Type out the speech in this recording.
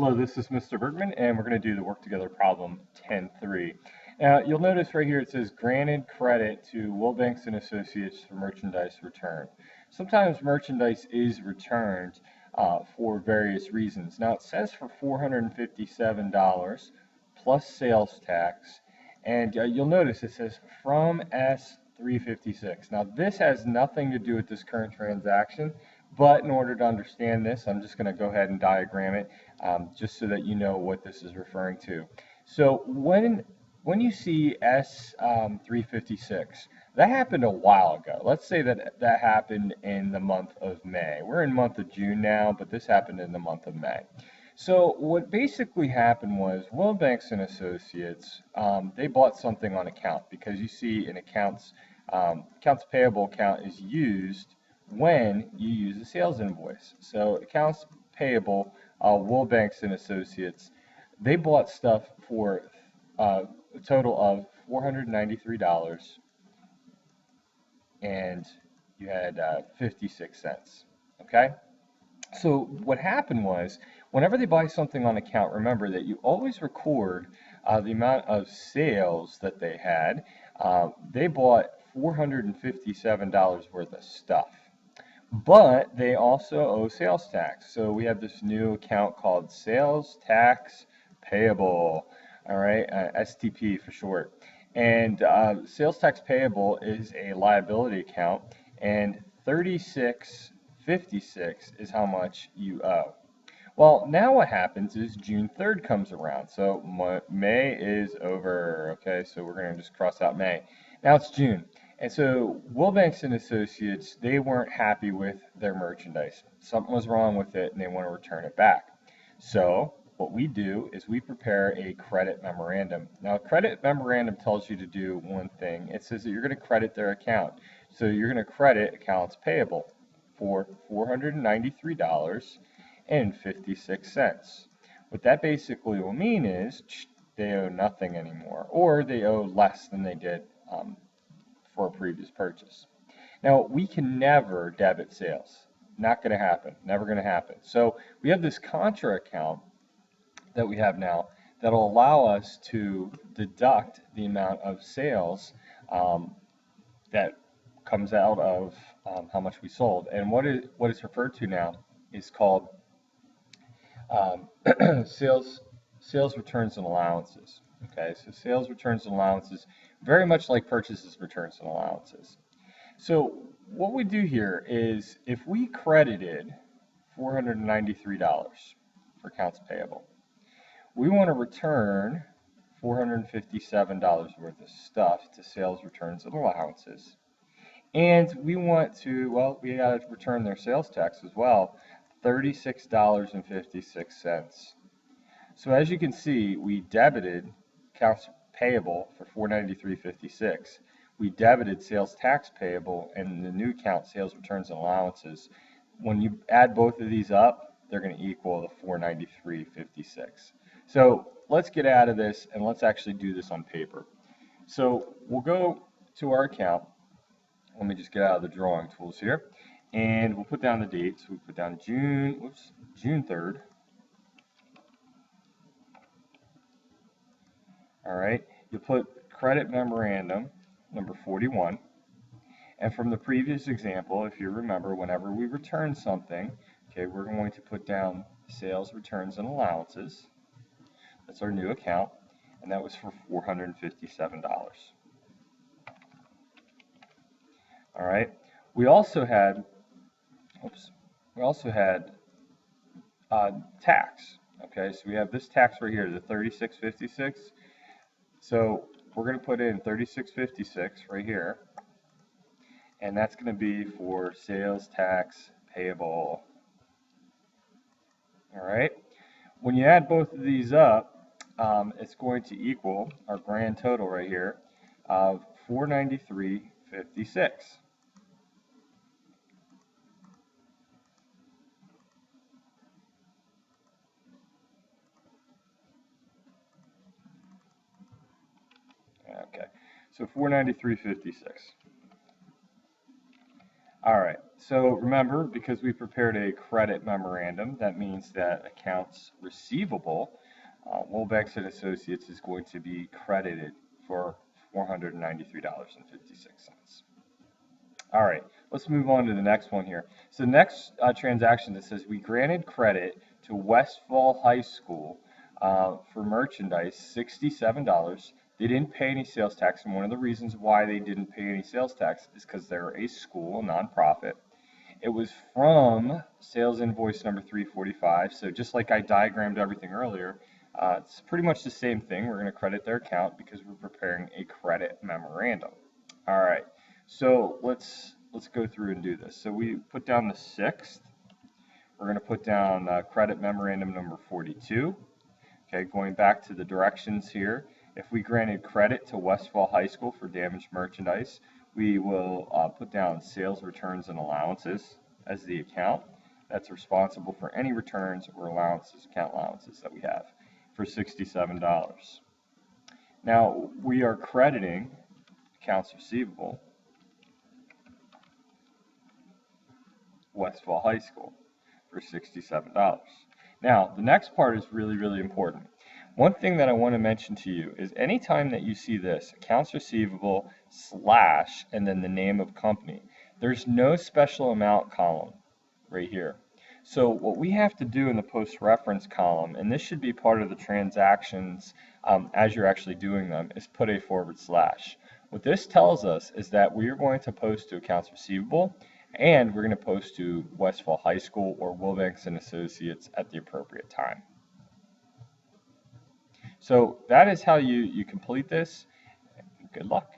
Hello, this is Mr. Bergman, and we're going to do the work together problem 10.3. Now, you'll notice right here it says granted credit to Wilbanks and Associates for merchandise returned. Sometimes merchandise is returned for various reasons. Now, it says for $457 plus sales tax, and you'll notice it says from S356. Now, this has nothing to do with this current transaction, but in order to understand this, I'm just going to go ahead and diagram it just so that you know what this is referring to. So when you see S356, that happened a while ago. Let's say that that happened in the month of May. We're in month of June now, but this happened in the month of May. So what basically happened was Wilbanks and Associates, they bought something on account because you see an accounts payable account is used when you use a sales invoice. So accounts payable, Wilbanks and Associates, they bought stuff for a total of $493, and you had 56 cents. Okay? So what happened was, whenever they buy something on account, remember that you always record the amount of sales that they had. They bought $457 worth of stuff, but they also owe sales tax. So we have this new account called Sales Tax Payable, all right, STP for short. And sales tax payable is a liability account, and 3656 is how much you owe. Well, now what happens is June 3rd comes around. So May is over. Okay, so we're going to just cross out May. Now it's June. And so Wilbanks and Associates, they weren't happy with their merchandise. Something was wrong with it and they want to return it back. So what we do is we prepare a credit memorandum. Now, a credit memorandum tells you to do one thing. It says that you're going to credit their account. So you're going to credit accounts payable for $493.56. What that basically will mean is they owe nothing anymore, or they owe less than they did for a previous purchase. Now, we can never debit sales. Not going to happen. Never going to happen. So we have this contra account that we have now that'll allow us to deduct the amount of sales that comes out of how much we sold. And what it's referred to now is called sales returns and allowances. Okay, so sales returns and allowances, very much like purchases, returns, and allowances. So what we do here is if we credited $493 for accounts payable, we want to return $457 worth of stuff to sales returns and allowances. And we want to, well, we got to return their sales tax as well, $36.56. So as you can see, we debited accounts payable for $493.56. We debited sales tax payable and the new account sales returns and allowances. When you add both of these up, they're going to equal the $493.56. So let's get out of this and let's actually do this on paper. So we'll go to our account. Let me just get out of the drawing tools here, and we'll put down the date. So we put down June 3rd. All right, you'll put credit memorandum number 41. And from the previous example, if you remember, whenever we return something, okay, we're going to put down sales returns and allowances. That's our new account, and that was for $457. All right, we also had tax. Okay, so we have this tax right here, the $36.56. So we're going to put in $36.56 right here, and that's going to be for sales tax payable. All right, when you add both of these up, it's going to equal our grand total right here of $493.56. Okay, so $493.56. All right, So remember, because we prepared a credit memorandum, that means that accounts receivable, Woolbanks and Associates is going to be credited for $493.56. All right, let's move on to the next one here. So the next transaction that says we granted credit to Westfall High School for merchandise, $67. They didn't pay any sales tax, and one of the reasons why they didn't pay any sales tax is because they're a school, a nonprofit. It was from sales invoice number 345. So just like I diagrammed everything earlier, it's pretty much the same thing. We're going to credit their account because we're preparing a credit memorandum. All right. So let's go through and do this. So we put down the 6th. We're going to put down credit memorandum number 42. Okay, going back to the directions here. If we granted credit to Westfall High School for damaged merchandise, we will put down sales returns and allowances as the account that's responsible for any returns or allowances, account allowances that we have for $67. Now we are crediting accounts receivable Westfall High School for $67. Now the next part is really, really important. One thing that I want to mention to you is anytime that you see this, accounts receivable slash and then the name of company, there's no special amount column right here. So what we have to do in the post-reference column, and this should be part of the transactions as you're actually doing them, is put a /. What this tells us is that we are going to post to accounts receivable and we're going to post to Westfall High School or Woolbanks and Associates at the appropriate time. So that is how you complete this. Good luck.